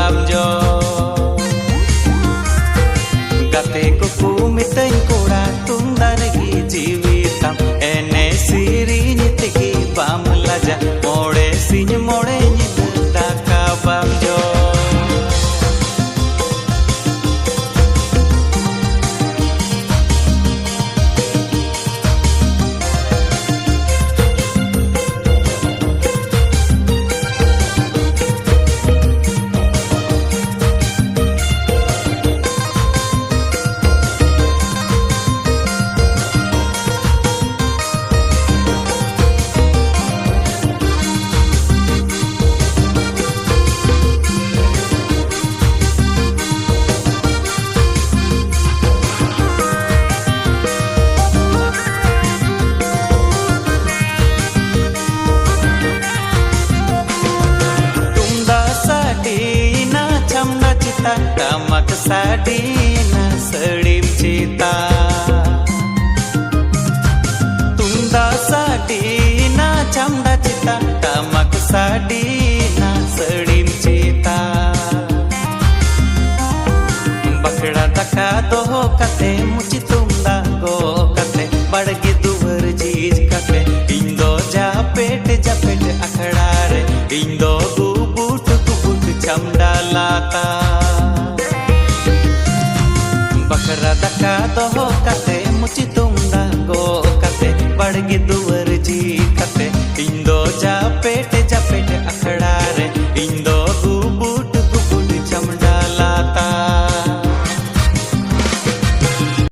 balm जो गाते को कुमितई कोड़ा तुंदार गी जीवितम एने सिरिन तेगी बाम लाजा मोड़े सिंह मोड़े निद दाका बाम जो tamak sadina selim cita tunda sadina camda cita tamak sadina selim cita bakda daka doho kate muci tunda go kate badge duvar jeej kate indo japet akhada re indo gubut camda lata बकरा दका दोहो कते मुची तुंदा गो कते बड़गे दुवर जी कते इंदो जा पेट